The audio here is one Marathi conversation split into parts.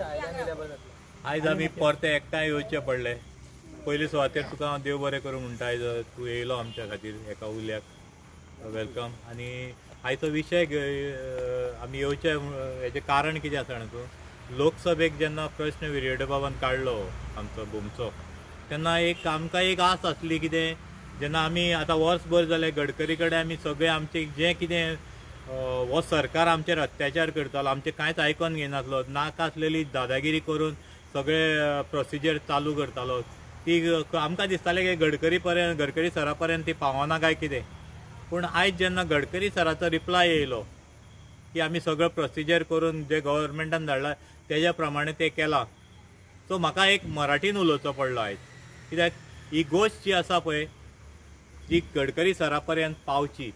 आयज आमी परते एकठांय येवचे पडले। पयली सुवातेर तुका हांव देव बरें करूं म्हणटा। आयज तूं येयलो आमच्या खातीर एका उल्याक वेलकम। आनी आयचो विशय आमी येवचे हेजें कारण कितें आसा जाणा तूं, लोकसभेक जेन्ना प्रश्न विरयडे बाबान काडलो आमचो भोमचो, तेन्ना आमकां एक आस आसली कितें, जेन्ना आमी आतां वर्सभर जालें गडकरी कडेन आमी सगळें आमचें जें कितें हो सरकार आमचेर अत्याचार करतालो, आमचें कांयच आयकोन घेनासलो, नाका आसलेली दादागिरी करून सगळे प्रोसिजर चालू करतालो, ती आमकां दिसतालें की गडकरी सरा पर्यंत ती पावना काय कितें। पूण आयज जेन्ना गडकरी सराचो रिप्लाय येयलो की आमी सगळो प्रोसिजर करून जे गव्हर्मेंटान धाडला तेज्या प्रमाणे ते केलां, सो म्हाका एक मराठीन उलोवचो पडलो आयज। कित्याक ही गोश्ट जी आसा पळय ती गडकरी सरा पर्यंत पावची,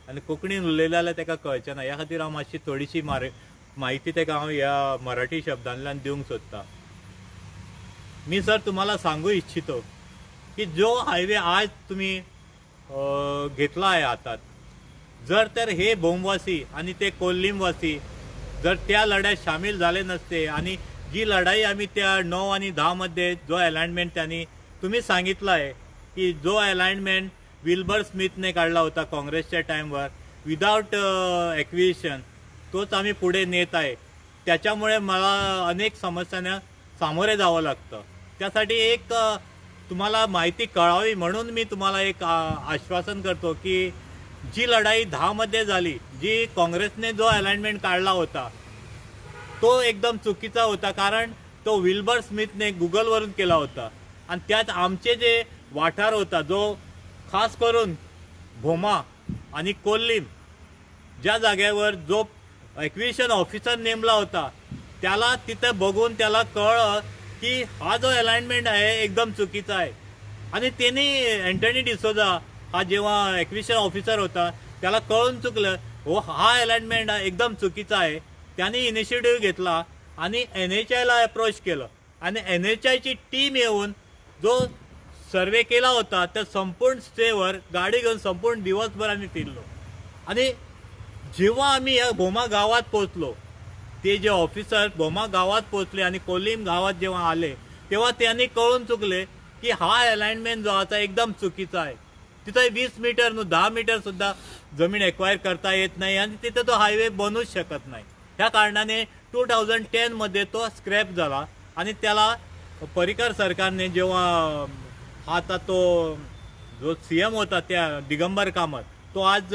आनी कोंकणीन उलयलें जाल्यार ताका कळचें ना। ह्या खातीर हांव मातशी थोडीशी म्हायती ताका हांव ह्या मराठी शब्दांतल्यान दिवंक सोदतां। मी सर तुम्हाला सांगू इच्छितो की जो हायवे आज तुम्ही घेतला आहे हातात, जर तर हे भोमवासी आणि ते कोल्लीमवासी जर त्या लढ्यात सामील झाले नसते, आणि जी लढाई आम्ही त्या 9 आणि 10 मध्ये जो अलाइनमेंट त्यांनी तुम्ही सांगितलं आहे की जो अलाइनमेंट विल्बर स्मिथने काढला होता काँग्रेसच्या टाइमवर विदाउट एक्विजिशन, तोच आम्ही पुढे नेत आहे। त्याच्यामुळे मला अनेक समस्यांना सामोरे जावं लागतं। त्यासाठी एक तुम्हाला माहिती कळावी म्हणून मी तुम्हाला एक आश्वासन करतो की जी लढाई 10 मध्ये झाली, जी काँग्रेसने जो अलाइनमेंट काढला होता तो एकदम चुकीचा होता, कारण तो विल्बर स्मिथने गुगलवरून केला होता। आणि त्यात आमचे जे वाठार होता, जो खास करून भोमा आणि कोल्लीम ज्या जाग्यावर जो एक्विजिशन ऑफिसर नेमला होता, त्याला तिथे बघून त्याला कळलं की हा जो अलाइनमेंट आहे एकदम चुकीचा आहे। आणि त्यांनी अँटनी डिसोजा हा जेव्हा एक्विजिशन ऑफिसर होता त्याला कळून चुकलं हो हा अलाइनमेंट एकदम चुकीचा आहे। त्यांनी इनिशिएटिव्ह घेतला आणि NHIला अप्रोच केलं, आणि NHIची टीम येऊन जो सर्वे केला होता त्या संपूर्ण स्टेवर गाडी घेऊन संपूर्ण दिवसभर आम्ही फिरलो। आणि जेव्हा आम्ही या भोमा गावात पोहोचलो, ते जे ऑफिसर भोमा गावात पोहोचले आणि कोल्लीम गावात जेव्हा आले तेव्हा त्यांनी कळून चुकले की हा अलाइनमेंट जो आता एकदम चुकीचा आहे। तिथे 20 मीटर 10 मीटर सुद्धा जमीन एक्वायर करता येत नाही, आणि तिथे तो हायवे बनूच शकत नाही। ह्या कारणाने 2010 मध्ये तो स्क्रॅप झाला, आणि त्याला पर्रिकर सरकारने जेव्हा आता तो जो CM होता त्या दिगंबर कामत, तो आज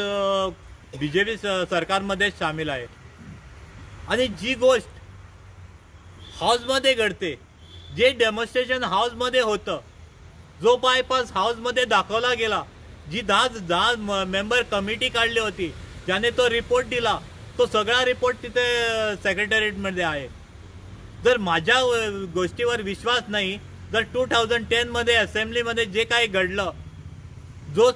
BJP सरकारमध्ये सामील आहे। आणि जी गोष्ट हाऊसमध्ये घडते, जे डेमॉन्स्ट्रेशन हाऊसमध्ये होतं, जो बायपास हाऊसमध्ये दाखवला गेला, जी 10 मेंबर कमिटी काढली होती ज्याने तो रिपोर्ट दिला, तो सगळा रिपोर्ट तिथे सेक्रेटरीएटमध्ये आहे। जर माझ्या गोष्टीवर विश्वास नाही, जर 2010 मध्ये असेंब्लीमध्ये जे काही घडलं, जो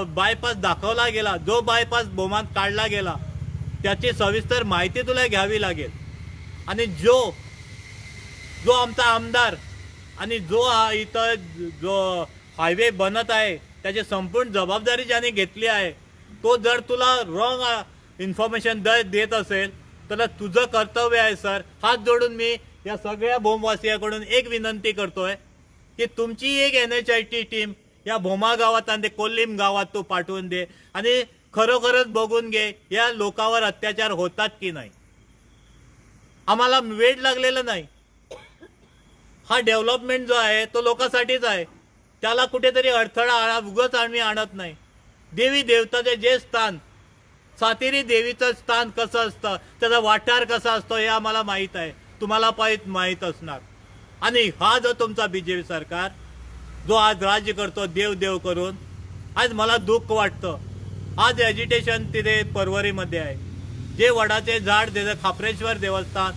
बायपास दाखवला गेला, जो बायपास भोमात काढला गेला, त्याची सविस्तर माहिती तुला घ्यावी लागेल। आणि जो आमचा आमदार आणि जो इथं जो हायवे बनत आहे त्याची संपूर्ण जबाबदारी ज्याने घेतली आहे, तो जर तुला रॉंग इन्फॉर्मेशन देत असेल तर तुझं कर्तव्य आहे सर। हात जोडून मी या सगळ्या भोमवासियांकडून एक विनंती करतोय की तुमची एक NHIची टीम या भोमा गावात आणि कोल्लीम गावात तो पाठवून दे, आणि खरोखरच बघून घे या लोकांवर अत्याचार होतात की नाही। आम्हाला वेळ लागलेला नाही, हा डेव्हलपमेंट जो आहे तो लोकांसाठीच आहे, त्याला कुठेतरी अडथळा उगाच आम्ही आणत नाही। देवी देवताचे जे स्थान, सातेरी देवीचं स्थान कसं असतं, त्याचा वाठार कसा असतो हे आम्हाला माहीत आहे, तुम्हाला माहीत असणार। आणि हा जो तुमचा BJP सरकार जो आज राज्य करतो देव देव करून, आज मला दुःख वाटतं। आज एजिटेशन तिथे परवरीमध्ये आहे, जे वडाचे झाड त्याचं खापरेश्वर देवस्थान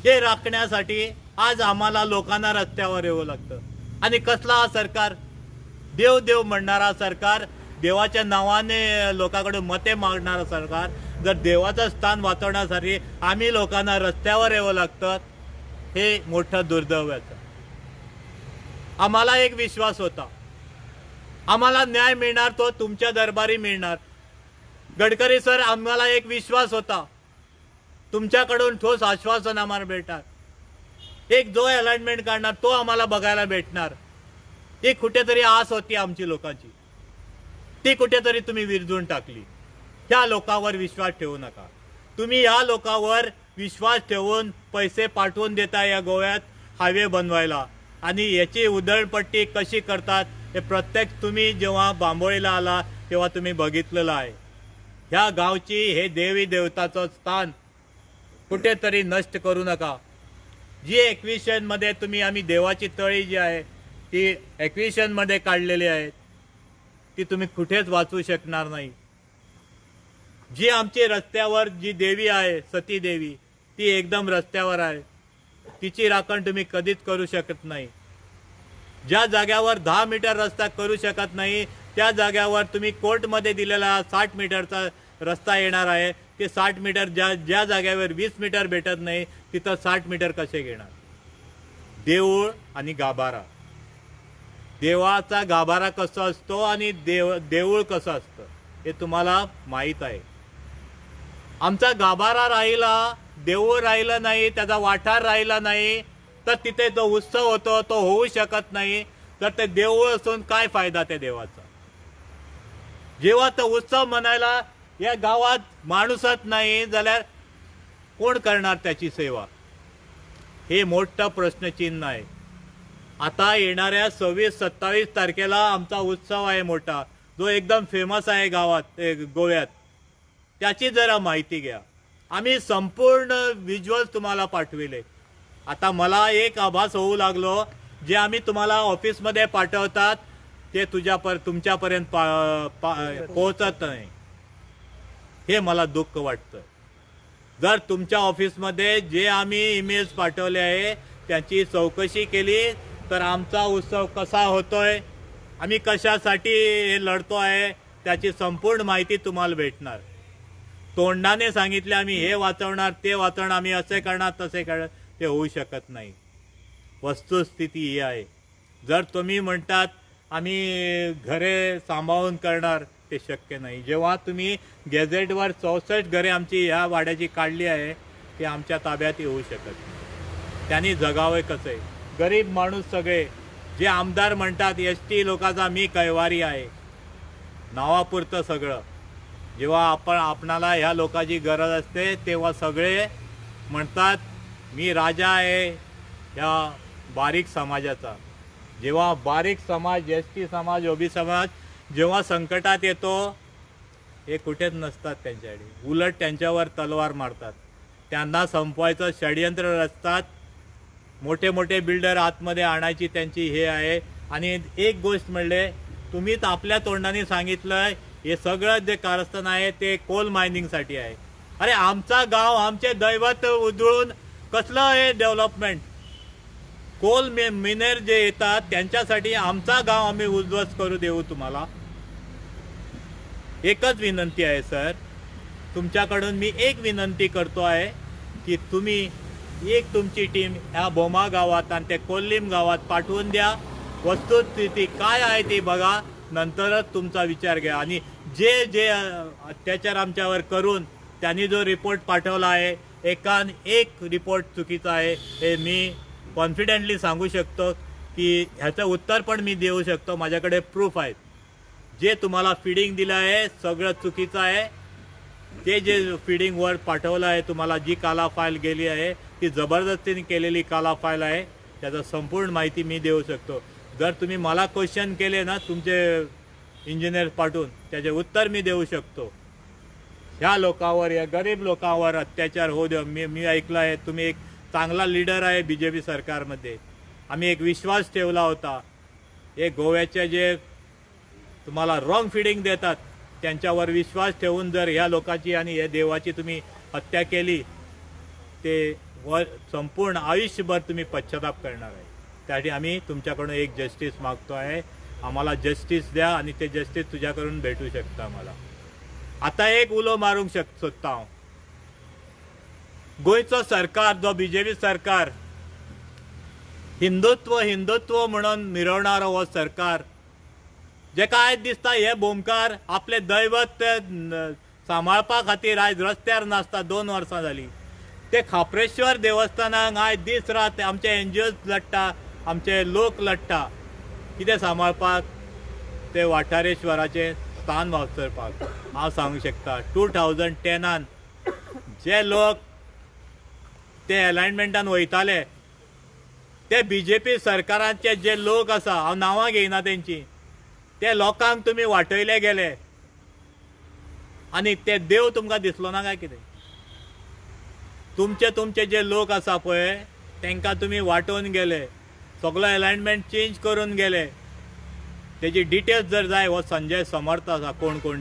हे राखण्यासाठी आज आम्हाला लोकांना रस्त्यावर यावं लागतं। आणि कसला हा सरकार, देव देव म्हणणारा सरकार, देवाच्या नावाने लोकांकडून मते मागणारा सरकार, जर देवाचं स्थान वाचवण्यासाठी आम्ही लोकांना रस्त्यावर यावं लागतं, हे मोठं दुर्दैव आहे। आम्हाला एक विश्वास होता, आम्हाला न्याय मिळणार, तो तुमच्या दरबारी मिळणार। गडकरी सर, आम्हाला एक विश्वास होता तुमच्याकडून ठोस आश्वासन आम्हाला भेटणार, एक जो अलाइनमेंट काढणार तो आम्हाला बघायला भेटणार. ही कुठेतरी आस होती आमची लोकांची, ती कुठेतरी तुम्ही विरजून टाकली. ह्या लोकांवर विश्वास ठेवू नका. तुम्ही या लोकांवर विश्वास ठेवून पैसे पाठवून देता या गोव्यात हायवे बनवायला, आणि याची उधळपट्टी कशी करतात हे प्रत्येक तुम्ही जेव्हा बांबोळीला आला तेव्हा तुम्ही बघितलेलं आहे. ह्या गावची हे देवी देवताचं स्थान कुठेतरी नष्ट करू नका. जी एक्विशनमध्ये तुम्ही आम्ही देवाची तळी जी आहे ती एक्विशनमध्ये काढलेली आहेत, ती तुम्ही कुठेच वाचू शकणार नाही. जी आमची रस्त्यावर जी देवी आहे सती देवी, ती एकदम रस्त्यावर आहे, तिची राखण तुम्ही कधीच करू शकत नाही. ज्या जाग्यावर 10 मीटर रस्ता करू शकत नाही त्या जाग्यावर तुम्ही कोर्टमध्ये दिलेला 60 मीटरचा रस्ता येणार आहे. ते 60 मीटर ज्या जाग्यावर 20 मीटर भेटत नाही तिथं 60 मीटर कसे घेणार. देऊळ आणि गाभारा, देवाचा गाभारा कसा असतो आणि देऊळ कसं असतं हे तुम्हाला माहीत आहे. आमचा गाभारा राहिला, देऊळ राहिलं नाही, त्याचा वाठार राहिला नाही, तर तिथे जो उत्सव होतो तो होऊ शकत नाही. तर ते देऊळ असून काय फायदा त्या देवाचा. जेव्हा तो उत्सव म्हणायला या गावात माणूसच नाही झाल्यार कोण करणार त्याची सेवा, हे मोठं प्रश्नचिन्ह आहे. आता येणाऱ्या 26-27 तारखेला आमचा उत्सव आहे मोठा, जो एकदम फेमस आहे गावात गोव्यात. त्याची जरा माहिती घ्या. आम्ही संपूर्ण व्हिज्युअल तुम्हाला पाठविले. आता मला एक आभास होऊ लागलो, जे आम्ही तुम्हाला ऑफिसमध्ये पाठवतात ते तुमच्यापर्यंत पोहोचत नाही. हे मला दुःख वाटतं. जर तुमच्या ऑफिसमध्ये जे आम्ही ईमेल्स पाठवले आहे त्याची चौकशी केली तर आमचा उत्सव कसा होतोय, आम्ही कशासाठी हे लढतो आहे त्याची संपूर्ण माहिती तुम्हाला भेटणार. तोंडाने सांगितले आम्ही हे वाचवणार ते वाचवणार, आम्ही असे करणार तसे करणार, ते होऊ शकत नाही. वस्तुस्थिती ही आहे. जर तुम्ही म्हणतात आम्ही घरे सांभाळून करणार, ते शक्य नाही. जेव्हा तुम्ही गॅझेटवर 64 घरे आमची ह्या वाड्याची काढली आहे ती आमच्या ताब्यात येऊ शकत नाही. त्यांनी जगावे कसे. गरीब माणूस सगळे, जे आमदार म्हणतात ST लोकांचा मी कैवारी आहे, नावापुरतं सगळं. जेव्हा आपणाला ह्या लोकांची गरज असते तेव्हा सगळे म्हणतात मी राजा आहे ह्या बारीक समाजाचा. जेव्हा बारीक समाज, ST समाज, OB समाज जेव्हा संकटात येतो हे कुठेच नसतात त्यांच्याकडे, उलट त्यांच्यावर तलवार मारतात. त्यांना संपवायचं षडयंत्र रचतात. मोठे मोठे बिल्डर आतमध्ये आणायची त्यांची हे आहे. आणि एक गोष्ट म्हणले, तुम्हीच आपल्या तोंडाने सांगितलं हे सगळं जे कारस्थान आहे ते कोल मायनिंगसाठी आहे. अरे आमचा गाव, आमचे दैवत उजळून कसलं हे डेव्हलपमेंट. कोल मिनर जे येतात त्यांच्यासाठी आमचा गाव आम्ही उद्ध्वस्त करू देऊ तुम्हाला. एकच विनंती आहे सर, तुमच्याकडून मी एक विनंती करतो आहे की तुम्ही एक तुमची टीम ह्या बोमा गावात आणि त्या कोल्लीम गावात पाठवून द्या. वस्तुस्थिती काय आहे ती बघा, नंतरच तुमचा विचार घ्या. आणि जे जे अत्याचार आमच्यावर करून त्यांनी जो रिपोर्ट पाठवला आहे, एक रिपोर्ट चुकीचा आहे हे मी कॉन्फिडेंटली सांगू शकतो की ह्याचं उत्तर पण मी देऊ शकतो. माझ्याकडे प्रूफ आहेत. जे तुम्हाला फीडिंग दिलं आहे सगळं चुकीचं आहे. ते जे फीडिंगवर पाठवलं आहे तुम्हाला, जी काला फाईल गेली आहे ती जबरदस्तीने केलेली काला फाईल आहे. त्याचं संपूर्ण माहिती मी देऊ शकतो. जर तुम्ही मला क्वेश्चन केले ना तुमचे इंजिनियर पाठवून, त्याचे उत्तर मी देऊ शकतो. ह्या लोकांवर, या गरीब लोकांवर अत्याचार होऊ द्या. मी ऐकलं आहे तुम्ही एक चांगला लीडर आहे BJP सरकारमध्ये. आम्ही एक विश्वास ठेवला होता. हे गोव्याचे जे तुम्हाला रॉंग फीडिंग देतात त्यांच्यावर विश्वास ठेवून जर ह्या लोकांची आणि या देवाची तुम्ही हत्या केली, ते संपूर्ण आयुष्यभर तुम्ही पश्चाताप करणार आहे. त्यासाठी आम्ही तुमच्याकडून एक जस्टिस मागतो आहे. आम्हाला जस्टिस द्या आणि ते जस्टिस तुझ्याकडून भेटू शकतं आम्हाला. आता एक उलो मारूंक सोदता हांव. गोंयचो सरकार जो BJP सरकार हिंदुत्व म्हणून मिरवणारो हो सरकार, जेका आयज दिसता हे बोमकार आपले दैवत सांबाळपा खातीर आयज रस्त्यार नासता. 2 वर्सां जालीं. ते खापरेश्वर देवस्थानाक आयज दीस रात आमचे NGOs लढटा, आमचे लोक लढटा कितें सांबाळपाक ते वाठारेश्वराचे स्थान वापरपाक. हांव सांगूंक शकता 2010 जे लोक ते अलायनमेंटान वयताले ते BJP सरकाराचे जे लोक आसा, हांव नांवां घेयना तेंची, ते लोकांक तुमी वाटयले गेले आनी ते देव तुमकां दिसलो ना काय कितें? तुमचे जे लोक आसा पळय तांकां तुमी वाटोवन गेले, सगळो अलायनमेंट चेंज करून गेले. तेजी डिटेल्स जर जाय, हो संजय समर्थ आसा कोण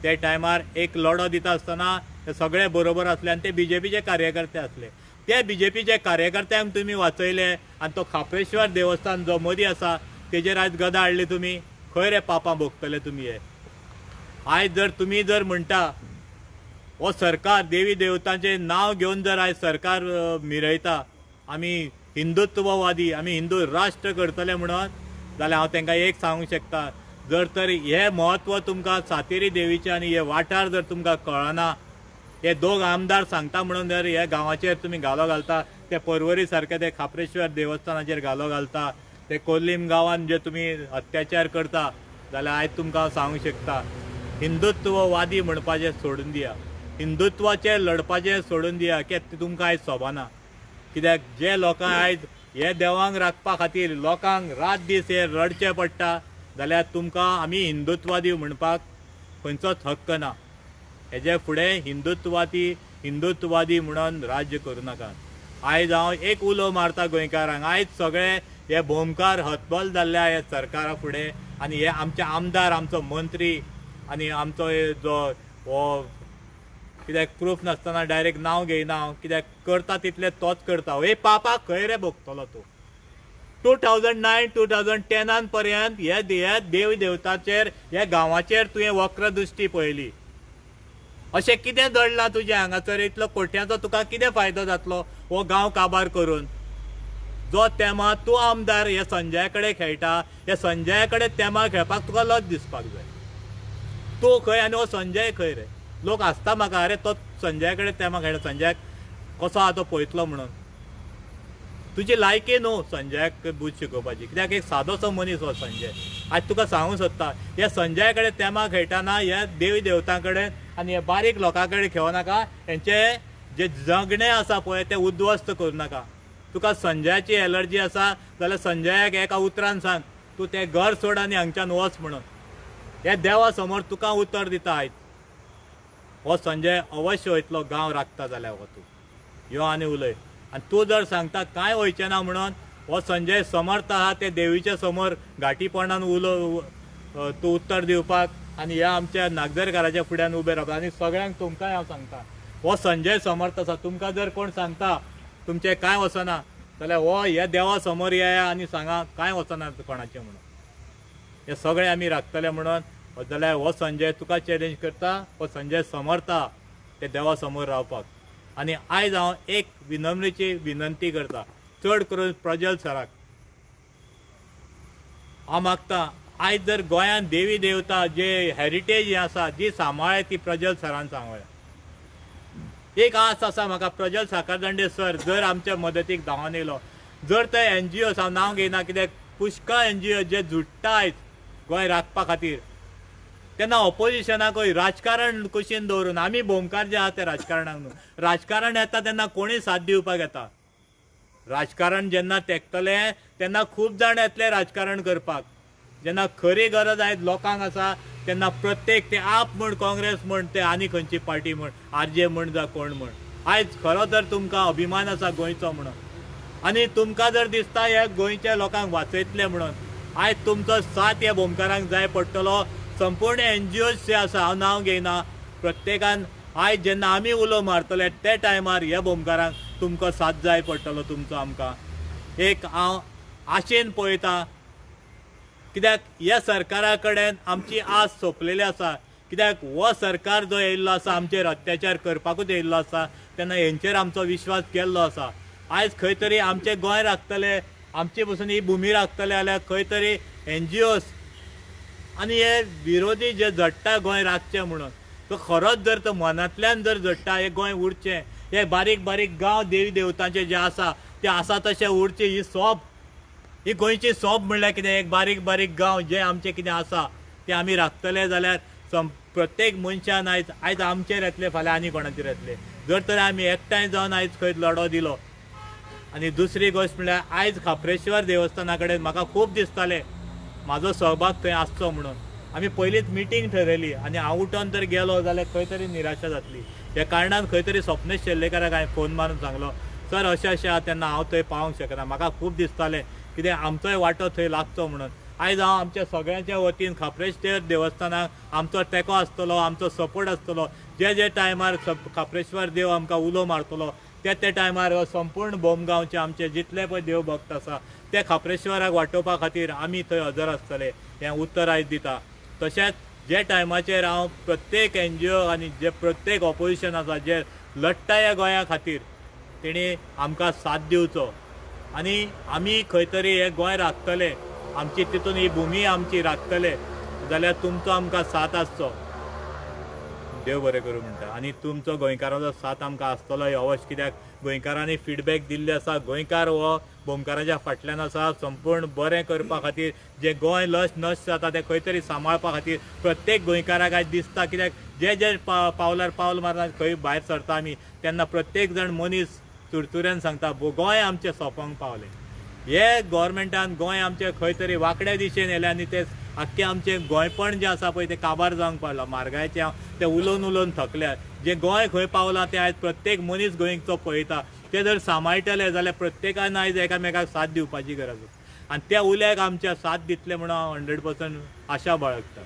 ते टायमार एक लढो दिता आसतना ते सगळे बरोबर असले आनी ते BJPचे कार्यकर्ते असले. ते BJPचे कार्यकर्त्यांक तुमी वाचयले आनी तो खापरेश्वर देवस्थान जो मदीं आसा तेजेर आयज गदा हाडली तुमी. खंय रे पापां भोगतले तुमी हे? आयज जर तुमी जर म्हणटा हो सरकार देवी देवतांचे नांव घेवन जर आयज सरकार मिरयता, आमी हिंदुत्ववादी, आमी हिंदू राष्ट्र करतले म्हणून, जाल्यार हांव तांकां एक सांगूंक शकता, जर तर हे महत्व तुमकां सातेरी देवीचे आनी हे वाठार जर तुमकां कळना, हे दोग आमदार सांगता म्हणून जर हे गांवाचेर तुमी घालो घालता, ते पर्वरी सारके ते खापरेश्वर देवस्थानाचेर घालो घालता, ते कोल्लीम गांवान जे तुमी अत्याचार करता, जाल्यार आयज तुमकां सांगूंक शकता हिंदुत्ववादी म्हणपाचें सोडून दिया, हिंदुत्वाचेर लढपाचें सोडून दिया, कित्याक तुमकां आयज सोबना. कित्याक जे लोकांक आयज हे देवांक राखपा खातीर लोकांक रात दीस हे रडचें पडटा, जाल्यार तुमकां आमी हिंदुत्वादी म्हणपाक खंयचोच हक्क ना. हेजे फुडें हिंदुत्वादी म्हणून राज्य करूं नाका. आयज हांव एक उलो मारता गोंयकारांक, आयज सगळे हे भोमकार हतबल जाल्ल्या हे सरकारा फुडें, आनी हे आमचे आमदार, आमचो मंत्री आनी आमचो जो हो कित्याक प्रूफ नासतना डायरेक्ट नांव घेयना, कित्याक करता तितले तोच करता. हे पापाक खंय रे भोगतलो तूं? 2009-2010 पर्यंत हे देवी देवताचेर, हे गांवाचेर तुवें वक्र दृश्टी पळयली. अशें कितें दडलां तुज्या हांगासर? इतलो कोट्यांचो तुका कितें फायदो जातलो हो गांव काबार करून? जो तेमा तूं आमदार हे संजया कडेन खेळटा, हे संजया कडेन तेमा खेळपाक तुका लज दिसपाक जाय. तूं खंय आनी हो संजय खंय रे? लोक आसता म्हाका, अरे तो संजया कडेन तेमा खेळटा, संजयाक कसो आहा तो पळयतलो म्हणून. तुजी लायकी न्हू संजयाक बूध शिकोवपाची, कित्याक एक सादोसो मनीस हो संजय. आज तुका सांगूंक सोदता, हे संजया कडेन तेमा खेळटाना हे देवी देवतां कडेन आनी हे बारीक लोकां कडेन खेळो नाका. हेंचे जे जगणें आसा पळय तें उद्ध्वस्त करूं नाका. तुका संजयाची एलर्जी आसा जाल्यार संजयाक एका उतरान सांग, तूं तें घर सोड आनी हांगच्यान वच म्हणून. हे देवा समोर तुका उतर दिता आयज. हो संजय अवश्य वयतलो गांव राखता जाल्यार हो तूं यो आनी उलय. आनी तूं जर सांगता कांय वयचें ना म्हणून, हो संजय समर्थ आहा ते देवीच्या समोर घाटीपणान तूं उत्तर दिवपाक आनी ह्या आमच्या नागदरकाराच्या फुड्यान उबे रावपाक. आनी सगळ्यांक तुमकांय हांव सांगता, हो संजय समर्थ आसा, तुमकां जर कोण सांगता तुमचें कांय वचना जाल्यार हो ह्या देवा समोर येया आनी सांगा कांय वचना कोणाचें म्हणून. हे सगळे आमी राखतले म्हणून, जाल्यार हो संजय तुका चॅलेंज करता, हो संजय समर्थ ते देवा समोर रावपाक. आनी आयज हांव एक विनम्रीची विनंती करता, चड करून प्रज्वल सराक हांव मागता, आयज जर गोंयांत देवी देवता जे हेरिटेज जी आसा जी सांबाळे ती प्रज्वल सरान सांबाळ्या. एक आस आसा म्हाका, प्रज्वल साखरदंडे सर जर आमच्या मदतीक धांवन येयलो, जर ते NGOs हांव नांव घेयना कित्याक पुष्कळ NGOs जे झुडटा आयज गोंय राखपा खातीर, तेन्ना ऑपोजिशनाकूय राजकारण कुशीन दवरून, आमी भोमकार जे आहा ते राजकारणाक न्हू, राजकारण येता तेन्ना कोणीय साथ दिवपाक येता. राजकारण जेन्ना तेंकतले तेन्ना खूब जाण येतले राजकारण करपाक. जेन्ना खरी गरज आयज लोकांक आसा तेन्ना प्रत्येक ते आप म्हण, काँग्रेस म्हण, ते आनी खंयची पार्टी म्हण, RJ म्हण जा कोण म्हण, आयज खरो जर तुमकां अभिमान आसा गोंयचो म्हणून आनी तुमकां जर दिसता हे गोंयच्या लोकांक वाचयतले म्हणून, आयज तुमचो साथ ह्या भोमकारांक जाय पडटलो. संपूर्ण NGOs जे आसा, हांव नांव घेयना, प्रत्येकान आयज जेन्ना आमी उलो मारतले ते टायमार ह्या भोमकारांक तुमकां साथ जाय पडटलो तुमचो आमकां. एक हांव आशेन पळयता, कित्याक ह्या सरकारा कडेन आमची आस सोंपलेली आसा. कित्याक हो सरकार जो येयल्लो आसा आमचेर अत्याचार करपाकूच येयल्लो आसा, तेन्ना हेंचेर आमचो विश्वास गेल्लो आसा. आयज खंय तरी आमचें गोंय राखतले, आमची पसून ही भुमी राखतले जाल्यार खंय तरी NGOs आनी हे विरोधी जे झडटा गोंय राखचें म्हणून, तो खरोच जर तो मनांतल्यान जर झडटा हे गोंय उरचें, हे बारीक बारीक गांव देवी देवतांचे जे आसा ते आसा तशे उरचे. ही गोंयची सोब म्हणल्यार कितें, एक बारीक बारीक गांव जे आमचे कितें आसा ते आमी राखतले जाल्यार प्रत्येक मनशान आयज आमचेर येतले, फाल्यां आनी कोणाचेर येतले. जर तर आमी एकठांय जावन आयज खंय लढो दिलो. आनी दुसरी गोश्ट म्हणल्यार आयज खापरेश्वर देवस्थाना कडेन म्हाका खूब दिसतालें म्हाजो सहभाग थंय आसचो म्हणून. आमी पयलींच मिटींग ठरयली आनी हांव उठोन तर गेलो जाल्यार खंय तरी निराशा जातली. ह्या कारणान खंय तरी स्वप्नेश शेल्लेकाराक हांवें फोन मारून सांगलो, सर अशें अशें आहा, तेन्ना हांव थंय पावोंक शकना. म्हाका खूब दिसतालें कितें आमचोय वांटो थंय लागचो म्हणून. आयज हांव आमच्या सगळ्यांच्या वतीन खापरेश्वर देवस्थानाक आमचो तेंको आसतलो, आमचो सपोर्ट आसतलो. जे टायमार खापरेश्वर देव आमकां उलो मारतलो ते टायमार संपूर्ण बोमगांवचे आमचे जितले पळय देव भक्त आसा ते खापरेश्वराक वांटोवपा खातीर आमी थंय हजर आसतले. हें उत्तर आयज दिता. तशेंच जे टायमाचेर हांव प्रत्येक NGO आनी जे प्रत्येक ऑपोजिशन आसा जे लडटा ह्या गोंया खातीर, तेणी आमकां साथ दिवचो आनी आमी खंय तरी हें गोंय राखतले, आमची तितून ही भुमी आमची राखतले जाल्यार तुमचो आमकां साथ आसचो. देव बरें करूं म्हणटा. आनी तुमचो गोंयकारांचो साथ आमकां आसतलो हे अवश्य, कित्याक गोंयकारांनी फीडबॅक दिल्ले आसा. गोंयकार हो बोमकाराच्या फाटल्यान आसा संपूर्ण बरें करपा खातीर. जे गोंय नश्ट जाता ते खंय तरी सांबाळपा खातीर प्रत्येक गोंयकाराक आयज दिसता. कित्याक जे पावलार पावल मारना खंय भायर सरता आमी तेन्ना प्रत्येक जण मनीस तुरतुऱ्यान सांगता गोंय आमचें सोंपोंक पावलें. हे गोवोरमेंटान गोंय आमचें खंय तरी वांकड्या दिशेन येलें आनी ते आख्खें आमचें गोंयपण जें आसा पळय तें काबार जावंक पावलां. मारगायचें तें उलोवन थकल्या. जें गोंय खंय पावलां तें आयज प्रत्येक मनीस गोंयचो पळयता. ते जर सांबाळटले जाल्यार प्रत्येकान आयज एकामेकाक साथ दिवपाची गरज आसा आनी त्या उल्याक आमच्या साथ दितले म्हणून हांव 100% आशा बाळगता.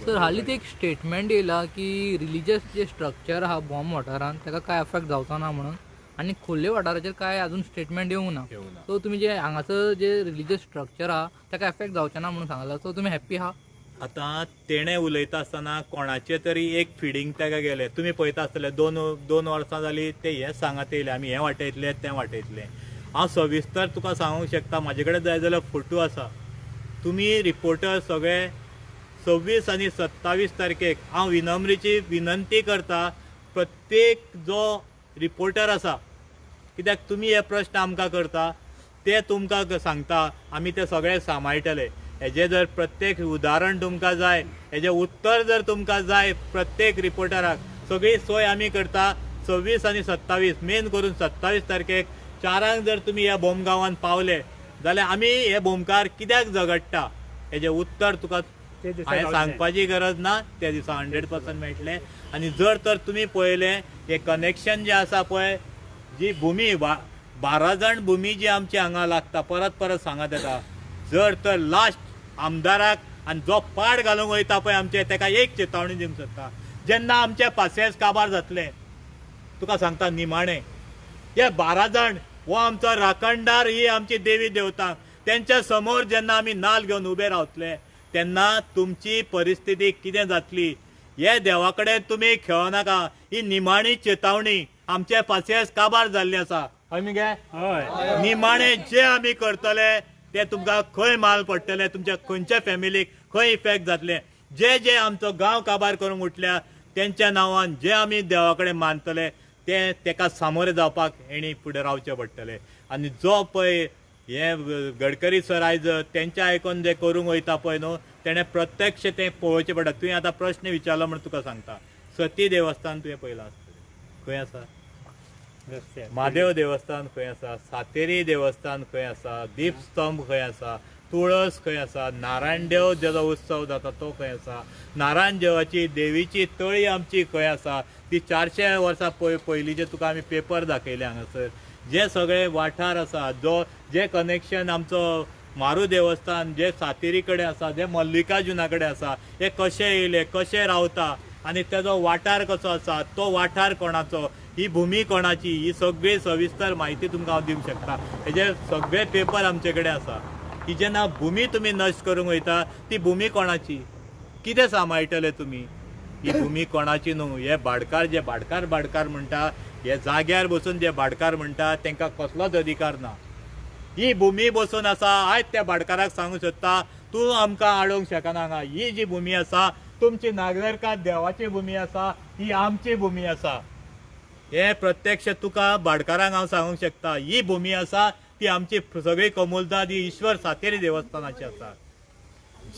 सर हालींच एक स्टेटमेंट येयला की रिलिजियस जे स्ट्रक्चर आहा बॉम्ब वाठारांत ताका काय एफेक्ट जावचो ना म्हणून, आनी खोर्ले वाठाराचेर काय अजून स्टेटमेंट येवंक ना. सो तुमी जे हांगासर जे रिलिजियस स्ट्रक्चर आहा ताका एफेक्ट जावचें ना म्हणून सांगला. सो तुमी हॅप्पी आहा? आतां तेणें उलयता आसतना कोणाचे तरी एक फिडींग ताका गेलें. तुमी पळयता आसतले दोन वर्सां जालीं ते हें सांगत येयले आमी हें वाटयतले तें वाटयतलें. हांव सविस्तर तुका सांगूंक शकता, म्हाजे कडेन जाय जाल्यार फोटो आसा. तुमी रिपोर्टर सगळे 26 आनी 27 तारखेक हांव विनम्रीची विनंती करता प्रत्येक जो रिपोर्टर आसा, कित्याक तुमी हे प्रश्न आमकां करता ते तुमकां सांगता आमी ते सगळे सांबाळटले. हेजें जर प्रत्येक उदाहरण तुमकां जाय, हेजें उत्तर जर तुमकां जाय प्रत्येक रिपोर्टराक, सगळी सोय आमी करता. 26 आनी 27 मेन करून 27 तारखेक 4 जर तुमी ह्या बोमगांवांत पावले जाल्यार आमी हे बोमकार कित्याक झगडटा हेजें उत्तर तुका हांवें सांगपाची गरज ना. त्या दिसा 100% मेळटलें. आनी जर तर तुमी पळयलें हें कनेक्शन जें आसा पळय, जी भुमी 12 जाण भुमी जी आमची हांगा लागता, परत सांगत येता, जर तर लास्ट आमदाराक आनी जो पाड घालूंक वयता पळय आमचे ताका एक चेतावणी दिवंक सोदता. जेन्ना आमचे पासेस काबार जातले, तुका सांगता निमाणें, हे 12 जाण हो आमचो राखणदार, ही आमची देवी देवता, तेंच्या समोर जेन्ना आमी नाल्ल घेवन उबे रावतले तेन्ना तुमची परिस्थिती कितें जातली हे देवा कडेन तुमी खेळनाका. ही निमाणी चेतावणी. आमचे पासेस काबार जाल्ले आसा. आमी गे निमाणे जे आमी करतले ते तुमकां खंय माल पडटले, तुमच्या खंयच्या फॅमिलीक खंय इफेक्ट जातले. जे आमचो गांव काबार करूंक उठल्या तेंच्या नांवान जे आमी देवा कडेन मानतले तेका सामोरे जावपाक हेणी फुडें रावचें पडटलें. आनी जो पळय हे गडकरी सर आयज तेंच्या आयकोन जे करूंक वयता पळय न्हू, तेणें प्रत्यक्ष तें पळोवचें पडटा. तुवें आतां प्रश्न विचारलो म्हण तुका सांगता, सती देवस्थान तुवें पळयलां आसतलें, खंय आसा? म्हादेव देवस्थान खंय आसा? सातेरी देवस्थान खंय आसा? दीपस्तंभ खंय आसा? तुळस खंय आसा? नारायण देव जेजो उत्सव जाता तो खंय आसा? नारायण देवाची देवीची तळी आमची खंय आसा? ती 400 वर्सां पयलींचे तुका आमी पेपर दाखयले हांगासर. जे सगळे वाठार आसा, जे कनेक्शन आमचो मारू देवस्थान जे सातेरी कडेन आसा, जे मल्लिकार्जुना कडेन आसा, हे कशे येयले, कशे रावता आनी तेजो वाठार कसो आसा, तो वाठार कोणाचो, ही भुमी कोणाची, ही सगळी सविस्तर म्हायती तुमकां हांव दिवंक शकता. हेजे सगळे पेपर आमचे कडेन आसा. ही जेन्ना भुमी तुमी नश्ट करूंक वयता ती भुमी कोणाची, कितें सांबाळटले तुमी? ही भुमी कोणाची न्हू. हे भाडकार जे भाडकार म्हणटा, हे जाग्यार बसून जे भाडकार म्हणटा तांकां कसलोच अधिकार ना. ही भुमी बसून आसा. आयज त्या भाडकाराक सांगूंक सोदता, तूं आमकां आडोवंक शकना हांगा. ही जी भुमी आसा तुमची नागरिकां देवाची भुमी आसा, ही आमची भुमी आसा. हे प्रत्यक्ष तुका भाडकारांक हांव सांगूंक शकता, ही भुमी आसा ती आमची सगळी कमोलदाद ही ईश्वर सातेरी देवस्थानाची आसा.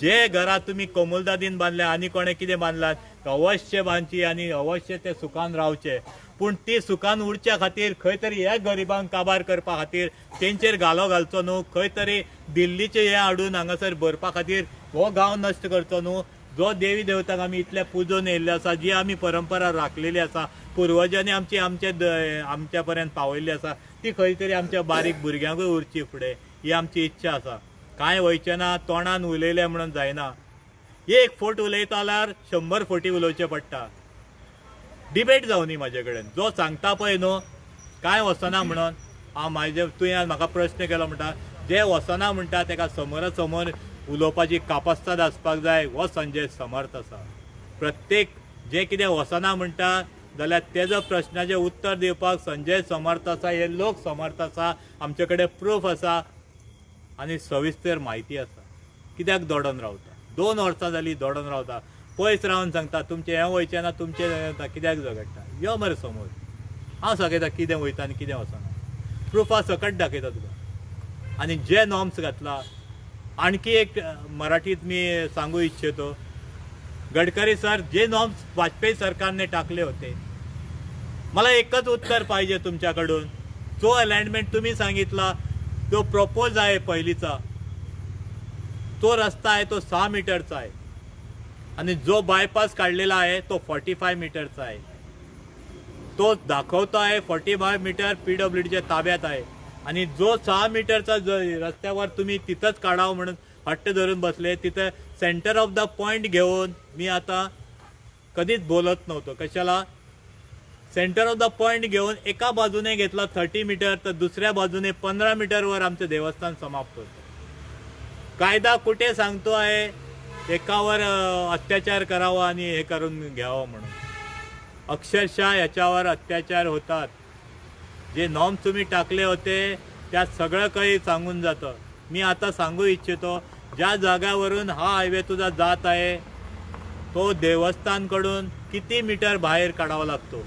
जे घरा तुम्ही कमोलदादीन बांधल्या आनी कोणे कितें बांधलात अवश्य बांदची आनी अवश्य ते सुखान रावचे. पूण ती सुखान उरच्या खातीर खंय तरी हे गरिबांक काबार करपा खातीर तेंचेर घालो घालचो न्हू, खंय तरी दिल्लीचे हे हाडून हांगासर भरपा खातीर हो गांव नश्ट करचो न्हू. जो देवी देवतांक आमी इतले पुजोवन येयल्ले आसा, जी आमी परंपरा राखलेली आसा, पुर्वजांनी आमच्या पर्यंत पावयल्ली आसा, ती खंय तरी आमच्या बारीक भुरग्यांकूय उरची फुडें, ही आमची इच्छा आसा. कांय वयचें ना, तोंडान उलयलें म्हणून जायना. एक फोट उलयता जाल्यार 100 फोटी उलोवचें पडटा. डिबेट जावनी म्हाजे कडेन, जो सांगता पळय न्हू कांय वचना म्हणून, तुवें म्हाका प्रश्न केलो म्हणटा, जे वचना म्हणटा तेका समोरासमोर उलोवपाची कापास्ताद आसपाक जाय. हो संजय समर्थ आसा. प्रत्येक जे कितें वचना म्हणटा जाल्यार तेजो प्रश्नाचें उत्तर दिवपाक संजय समर्थ आसा, हे लोक समर्थ आसा. आमचे कडेन प्रूफ आसा आनी सविस्तर म्हायती आसा. कित्याक दोडोन रावता, 2 वर्सां जालीं दोडोन रावता. पयस रावन सांगता तुमचें हें वयचें ना, तुमचें कित्याक झगडटा. यो मरे समोर, हांव सांगयता कितें वयता आनी कितें वचना. प्रुफा सकट दाखयता तुका. आनी जे नॉर्म्स घातला, आणखी एक मराठीत मी सांगू इच्छितो, गडकरी सर, जे नॉर्म्स वाजपेयी सरकारने टाकले होते, मला एकच उत्तर पाहिजे तुमच्याकडून. जो अलाइनमेंट तुम्ही सांगितला, जो प्रपोज आहे पहिलीचा, तो रस्ता आहे तो 6 मीटरचा आहे आणि जो बायपास काढलेला आहे तो 45 मीटरचा आहे. तो दाखवतो आहे 45 मीटर PWDच्या ताब्यात आहे. आणि जो 6 मीटरचा रस्त्यावर तुम्ही तिथंच काढावं म्हणून हट्ट धरून बसले, तिथं सेंटर ऑफ द पॉइंट घेऊन मी आता कधीच बोलत नव्हतो. कशाला? सेंटर ऑफ द पॉइंट घेऊन एका बाजूने घेतला 30 मीटर, तर दुसऱ्या बाजूने 15 मीटरवर आमचं देवस्थान समाप्त होतं. कायदा कुठे सांगतो आहे एकावर अत्याचार करावा आणि हे करून घ्यावं म्हणून? अक्षरशः याच्यावर अत्याचार होतात. जे नॉर्म्स तुम्ही टाकले होते त्यात सगळं काही सांगून जातं. मी आता सांगू इच्छितो, ज्या जागावरून हा हायवे तुझा जात आहे तो देवस्थानकडून किती मीटर बाहेर काढावा लागतो.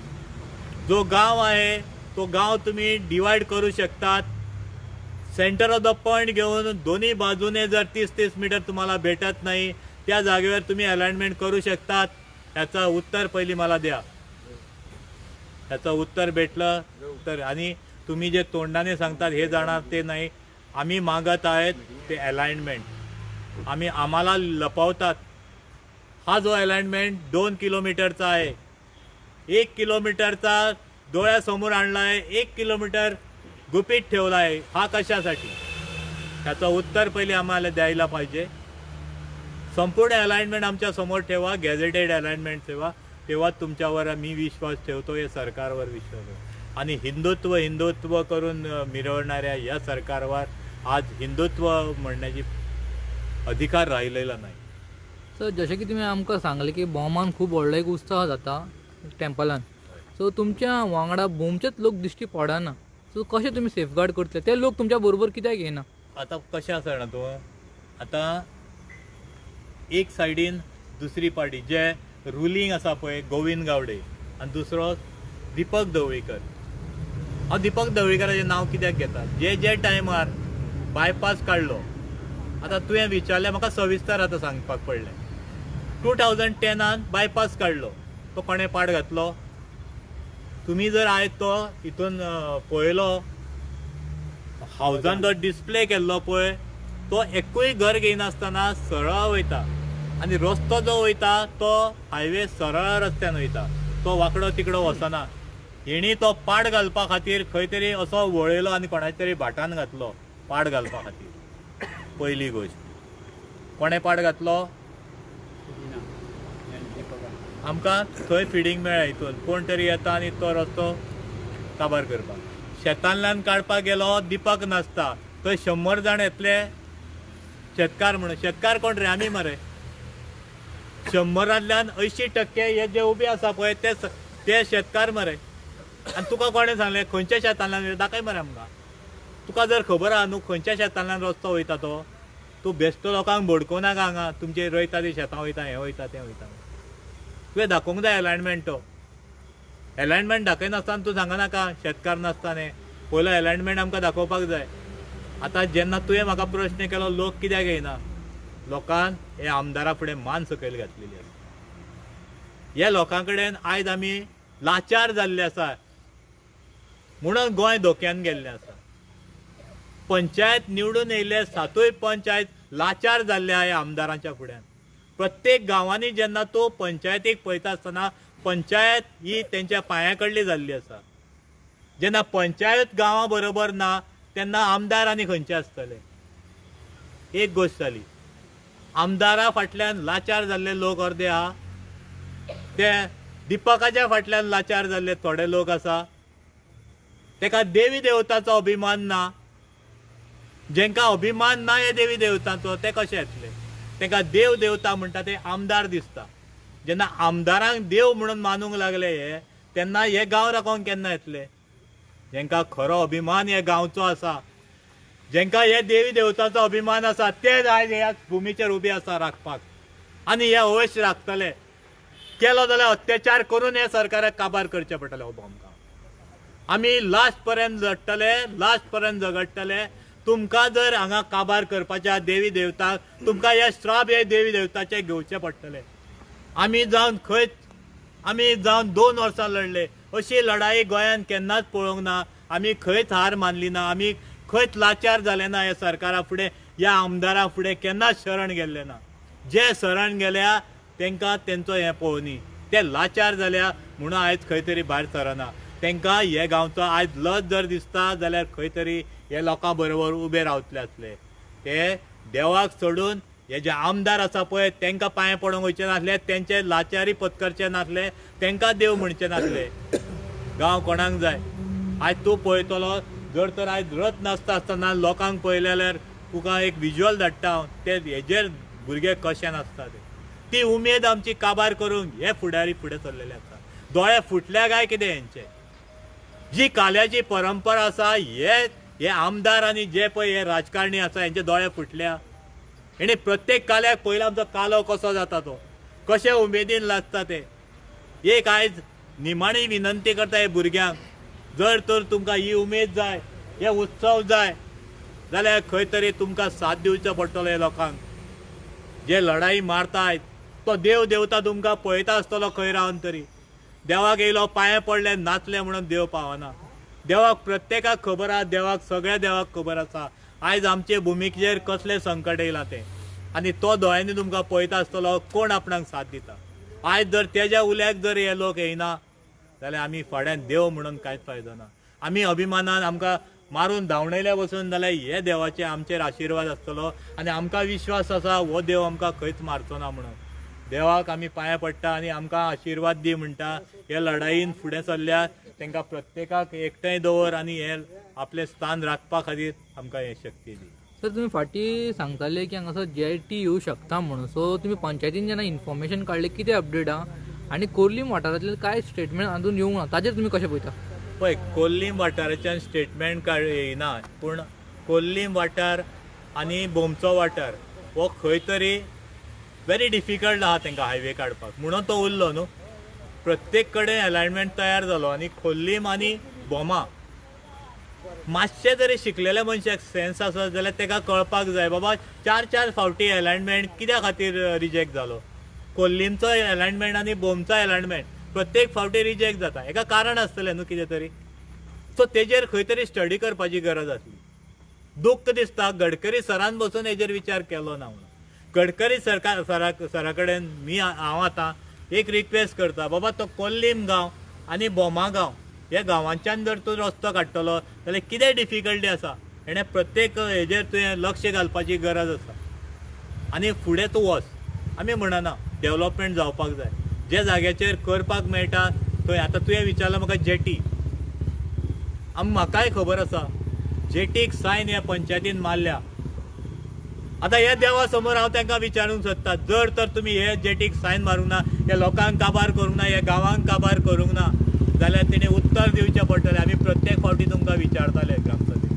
जो गाव आहे तो गाव तुम्ही डिवाइड करू शकतात. सेंटर ऑफ द पॉइंट घेऊन दोन्ही बाजूने जर 30-30 मीटर तुम्हाला भेटत नाही, त्या जागेवर तुम्ही अलाइनमेंट करू शकतात. याचं उत्तर पहिली मला द्या. त्याचं उत्तर भेटलं तर, आणि तुम्ही जे तोंडाने सांगतात हे जाणार ते नाही. आम्ही मागत आहेत ते अलाइनमेंट. आम्हाला लपवतात. हा जो अलाइनमेंट 2 किलोमीटरचा आहे, 1 किलोमीटरचा डोळ्यासमोर आणला आहे, 1 किलोमीटर गुपित ठेवला आहे. हा कशासाठी? त्याचं उत्तर पहिले आम्हाला द्यायला पाहिजे. संपूर्ण अलाइनमेंट आमच्या समोर ठेवा, गॅझेटेड अलाइनमेंट ठेवा, तेव्हा तुमच्यावर मी विश्वास ठेवतो, या सरकारवर विश्वास ठेवतो. आणि हिंदुत्व करून मिरवणाऱ्या या सरकारवर आज हिंदुत्व म्हणण्याची अधिकार राहिलेला नाही. सर, जशें की तुमी आमकां सांगलें की बोमान खूब व्हडलो एक उत्सव जाता टेम्पलान. सो तुमच्या वांगडा बोमचेच लोक दिश्टी पडना. सो कशें तुमी सेफगार्ड करतले? ते लोक तुमच्या बरोबर कित्याक येना? आता कशें आसा जाणा तूं, आता एक सायडीन दुसरी पार्टी जे रुलींग आसा पळय गोविंद गावडे, आनी दुसरो दीपक ढवळीकर. हांव दीपक ढवळीकराचें नांव कित्याक घेता? जे टायमार बायपास काडलो, आतां तुवें विचारलें म्हाका सविस्तर आतां सांगपाक पडलें. 2010 बायपास काडलो, तो कोणें पाड घातलो? तुम्ही जर आयज तो हितून पळयलो, हावजान जो डिस्प्ले केल्लो पळय, तो एकूय घर घेयनासतना सरळ वयता. आनी रस्तो जो वयता तो हायवे सरळ रस्त्यान वयता, तो वांकडो तिकडो वचना. हेणी तो पाड घालपा खातीर खंय तरी असो वळयलो आनी कोणाच्या तरी भाटान घातलो पाड घालपा खातीर. पयली गोश्ट, कोणें पाड घातलो? आमकां थंय फिडींग मेळ्ळा हितून, कोण तरी येता आनी तो रस्तो काबार करपाक. शेतांतल्यान काडपाक गेलो, दीपक नासता, थंय 100 जाण येतले शेतकार म्हणून. शेतकार कोण रे? आमी मरे. 100रांतल्यान 80% हे जे उबे आसा पळय ते शेतकार मरे. आनी तुका कोणें सांगलें खंयच्या शेतांतल्यान? दाखय मरे आमकां. तुका जर खबर आहा न्हू खंयच्या शेतांतल्यान रस्तो वयता तो, तूं बेश्टो लोकांक भडको नाका हांगा. तुमचे रोयता ती शेतां वयता, हें वयता तें वयता. तुवें दाखोवंक जाय अलाइनमेंट. तो अलायनमेंट दाखयनासतना तूं सांगनाका शेतकार नासताना पयलो अलायनमेंट आमकां दाखोवपाक जाय. आतां जेन्ना तुवें म्हाका प्रश्न केलो लोक कित्याक येयना, लोकांन हे आमदारा फुडें मान सकयल घातलेली आसा. हे लोकां कडेन आयज आमी लाचार जाल्ले आसा म्हणून गोंय धोक्यान गेल्लें आसा. पंचायत निवडून येयले 7 पंच आयज लाचार जाल्ले आहा ह्या आमदारांच्या फुड्यान. प्रत्येक गांवांनी जेन्ना तूं पंचायतीक पळयता आसतना पंचायत ही तेंच्या पांया कडली जाल्ली आसा. जेन्ना पंचायत गांवां बरोबर ना तेन्ना आमदार आनी खंयचे आसतले. एक गोश्ट जाली, आमदारा फाटल्यान लाचार जाल्ले लोक अर्दे आहा, ते दिपकाच्या फाटल्यान लाचार जाल्ले थोडे लोक आसा. तेका देवी देवताचो अभिमान ना. जेंका अभिमान ना हे देवी देवतांचो ते कशे येतले. तेका देव देवता म्हणटा ते आमदार दिसता. जेन्ना आमदारांक देव म्हणून मानूंक लागले हे, तेन्ना हे गांव राखोवंक केन्ना येतले. जेंका खरो अभिमान हे गांवचो आसा, जेंका हे देवी देवताचो अभिमान आसा, ते आयज ह्या भुमीचेर उबे आसा राखपाक. आनी हे अवश्य राखतले. केलो जाल्यार अत्याचार करून हे सरकाराक काबार करचे पडटले. हो आमकां आमी लास्ट पर्यंत झगडटले, लास्ट पर्यंत झगडटले. तुमकां जर हांगा काबार करपाच्या देवी देवताक, तुमकां हे श्राप हे देवी देवताचे घेवचे पडटले. आमी जावन 2 वर्सां लढले. अशी लढाई गोंयान केन्नाच पळोवंक ना. आमी खंयच हार मानली ना. आमी खंयच लाचार जाले ना. ह्या सरकारा फुडें, ह्या आमदारा फुडें केन्नाच शरण गेल्ले ना. जे शरण गेल्या तेंकां तेंचो हें पळोवनी. ते लाचार जाल्या म्हणून आयज खंय तरी भायर सरना. तेंकां हे गांवचो आयज लज जर दिसता जाल्यार खंय तरी हे लोकां बरोबर उबे रावतले आसले. ते देवाक सोडून हे जे आमदार आसा पळय तेंकां पांय पडोवंक वयचे नासले, तेंचे लाचारी पत्करचे नासले, तेंकां देव म्हणचे नासले. गांव कोणाक जाय. आयज तूं पळयतलो, जर तर आयज रथ नाचता आसतना लोकांक पळयले जाल्यार तुका एक विज्युअल धाडटा हांव, ते हेजेर भुरगे कशे नाचता ते. ती उमेद आमची काबार करूंक हे फुडारी फुडें सरलेले आसा. दोळे फुटल्या काय कितें हेंचे. जी काल्याची परंपरा आसा, हे आमदार आनी जे पळय हे राजकारणी आसा हेंचे दोळे फुटल्या. हेणे प्रत्येक काल्याक पयलो आमचो कालो कसो जाता तो, कशे उमेदीन नाचता ते. एक आयज निमाणी विनंती करता हे भुरग्यांक, जर तर तुमकां ही उमेद जाय, हे उत्सव जाय जाल्यार खंय तरी तुमकां साथ दिवचो पडटलो. हे लोकांक जे लढाई मारतायत तो देव देवता तुमकां पळयता आसतलो खंय रावन तरी. देवाक येयलो, पांये पडले, नाचले म्हणून देव पावना. देवाक प्रत्येकाक खबर आहा, देवाक सगळ्या देवाक खबर आसा आयज आमचे भुमीचेर कसले संकट येयला ते. आनी तो दोळ्यांनी तुमकां पळयता आसतलो कोण आपणाक साथ दिता. आयज जर तेज्या उल्याक जर हे लोक येयना जाल्यार आमी फाड्यान देव म्हणून कांयच फायदो ना. आमी अभिमानान आमकां मारून धांवणयल्या वचून जाल्यार हे देवाचे आमचेर आशिर्वाद आसतलो. आनी आमकां विश्वास आसा हो देव आमकां खंयच मारचो ना म्हणून. देवाक आमी पांया पडटा आनी आमकां आशिर्वाद दी म्हणटा. हे लढाईन फुडें सरल्यार तांकां प्रत्येकाक एकठांय दवर आनी हे आपलें स्थान राखपा खातीर आमकां हे शक्ती दी. सर तुम्ही फाटी सांगताले की हांगासर JIT येऊ शकता म्हणून, सो तुम्ही पंचायतीन जेन्ना इन्फॉर्मेशन काडले कितें अपडेट आहा आनी कोर्लीम वाठारांतले काय स्टेटमेंट अजून येवंक ना, ताजेर तुम्ही कशें पळयता. पळय कोल्लीम वाठाराच्यान स्टेटमेंट येयना, पूण कोल्लीम वाठार आनी बोमचो वाठार हो खंय तरी व्हेरी डिफिकल्ट आहा तांकां हायवे काडपाक. म्हणून तो उरलो न्हू. प्रत्येक कडेन अलायनमेंट तयार जालो आनी कोल्लीम आनी बोमा मातशे तरी शिकलेल्या मनशाक सेन्स आसत जाल्यार ताका कळपाक जाय बाबा 4 फावटी अलायनमेंट कित्या खातीर रिजेक्ट जालो. कोल्लीमचो अलायनमेंट आनी बोमचो अलायनमेंट प्रत्येक फावटी रिजेक्ट जाता. हेका कारण आसतलें न्हू कितें तरी. सो तेजेर खंय तरी स्टडी करपाची गरज आसली. दुख्ख दिसता गडकरी सरान बसून हेजेर विचार केलो ना म्हणून. गडकरी सरा कडेन हांव आतां एक रिक्वेस्ट करता, बाबा तो कोल्लीम गांव आनी बोमा गांव ह्या गांवांच्यान जर तूं रस्तो काडटलो जाल्यार कितें डिफिकल्टी आसा हेणे प्रत्येक हेजेर तुवें लक्ष घालपाची गरज आसा. आनी फुडें तूं वच. आमी म्हणना डेवलपमेंट जावपाक जाय, जे जाग्याचेर करपाक मेळटा थंय. आतां तुवें विचारलो म्हाका जेटी. म्हाकाय खबर आसा जेटीक सायन ह्या पंचायतीन मारल्या. आतां हे देवा समोर हांव तांकां विचारूंक सोदता, जर तर तुमी हे जेटीक सायन मारूंक ना, हे लोकांक काबार करूंक ना, हे गांवांक काबार करूंक ना जाल्यार तेणें उत्तर दिवचें पडटलें. आमी प्रत्येक फावटी तुमकां विचारताले ग्रामसभेक.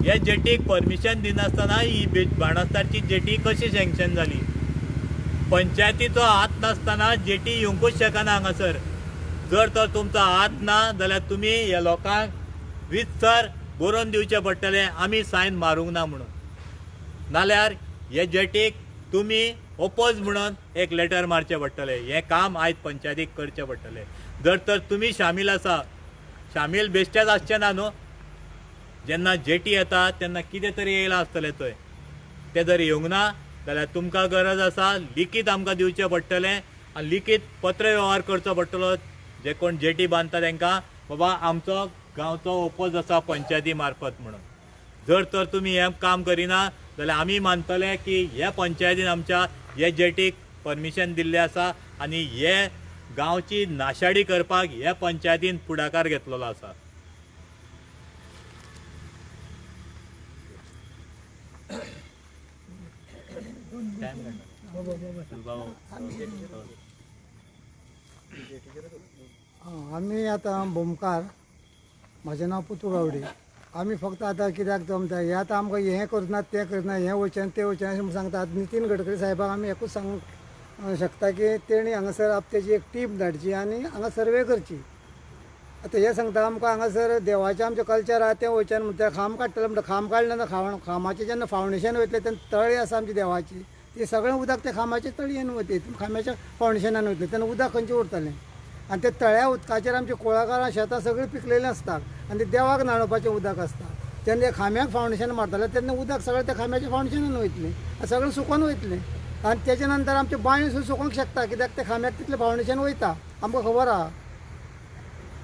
हे जेटीक परमिशन दिनासतना ही बाणस्तारची जेटी कशी सँक्शन जाली. पंचायतीचो हात नासतना जेटी येवंकूच शकना हांगासर. जर तर तुमचो हात ना जाल्यार तुमी ह्या लोकांक विचर बरोवन दिवचे पडटले आमी सायन मारूंक ना म्हणून, नाल्यार हे जेटीक तुमी ओपोज म्हणून एक लेटर मारचें पडटलें. हें काम आयज पंचायतीक करचें पडटलें. जर तर तुमी शामील आसा, शामील बेश्टेच आसचें ना न्हू. जेन्ना जेटी येता तेन्ना कितें तरी येयलां आसतलें थंय, तें जर येवंक ना जाल्यार तुमकां गरज आसा लिखीत आमकां दिवचें पडटलें आनी लिखीत पत्र व्यवहार करचो पडटलो जे कोण जेटी बांदता तांकां, बाबा आमचो गांवचो ओपोज आसा पंचायती मार्फत म्हणून. जर तर तुमी हें काम करिना जाल्यार आमी मानतले की ह्या पंचायतीन आमच्या हे जेटीक परमिशन दिल्लें आसा आनी हे गांवची नाशाडी करपाक ह्या पंचायतीन फुडाकार घेतलेलो आसा. आमी आतां बोमकार, म्हजें नांव पुतू गावडे. आमी फक्त आतां कित्याक जमता हें आतां आमकां हें करनात तें करना, हें वचन तें वचन अशें सांगतात. नितीन गडकरी साहेबाक आमी एकूच सांगूंक शकता की तेणी हांगासर आपल्याची एक टीम धाडची आनी हांगा सर्वे करची. आतां हें सांगता आमकां हांगासर देवाचें आमचें कल्चर आहा तें वचन म्हणटा खाम काडटले म्हणटा खाम काडले ना खामाचें जेन्ना फावंडेशन वयतलें तेन्ना तळी आसा आमची देवाची ती सगळें उदक त्या खामाच्या तळयेन वयतली, खांब्याच्या फावंडेशनान वयतलें तेन्ना उदक खंयचें उरतलें. आनी ते तळ्या उदकाचेर आमची कुळागरां शेतां सगळीं पिकलेलीं आसतात आनी ते देवाक न्हाणोवपाचें उदक आसता. जेन्ना ते खांब्याक फावंडेशन मारतले तेन्ना उदक सगळें त्या खांब्याच्या फावंडेशनान वयतलें आनी सगळें सुकोवन वयतलें. आनी तेजे नंतर आमच्यो बांयो सुद्दां सुकोवंक शकता कित्याक ते खांब्याक तितलें फावंडेशन वयता आमकां खबर आहा.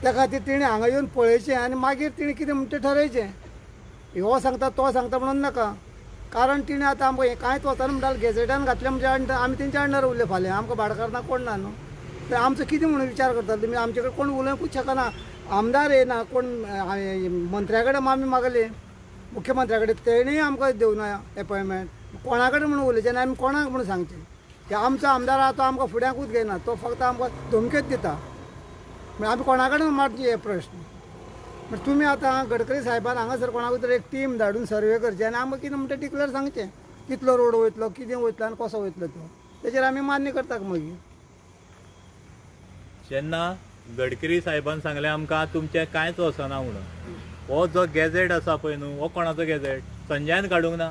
त्या खातीर तेणी हांगा येवन पळयचें आनी मागीर तेणी कितें म्हणटा तें ठरयचें. हो सांगता तो सांगता म्हणून नाका, कारण तिणें आतां आमकां हें कांयच वचना म्हणटा गॅझेटान घातलें म्हणजे आमी तेंच्या अंडर उरले फाल्यां आमकां भाडकारना कोण ना न्हू. तर आमचो कितें म्हणून विचार करता तुमी, आमचे कडेन कोण उलोवंकूच शकना. आमदार येना, कोण मंत्र्या कडेन आमी मागले मुख्यमंत्र्या कडेन तेणीय आमकां दिवना एपॉयंटमेंट. कोणा कडेन म्हणून उलयचें आनी आमी कोणाक म्हणून सांगचें की आमचो आमदार आहा तो आमकां फुड्याकूच घेयना, तो फक्त आमकां धमक्योच दिता. म्हणजे आमी कोणा कडेन मारचे हे प्रश्न. म्हणजे तुमी आतां गडकरी साहेबान हांगासर कोणाक तर एक टीम धाडून सर्वे करची आनी आमकां कितें म्हणटा डिक्लेअर सांगचें कितलो रोड वयतलो, कितें वयतलो आनी कसो वयतलो तो, तेजेर आमी मान्य करता मागीर. जेन्ना गडकरी साहेबान सांगलें आमकां तुमचें कांयच वचना म्हणून, हो जो गॅझेट आसा पळय न्हू हो कोणाचो गॅझेट? संजयान काडूंक ना,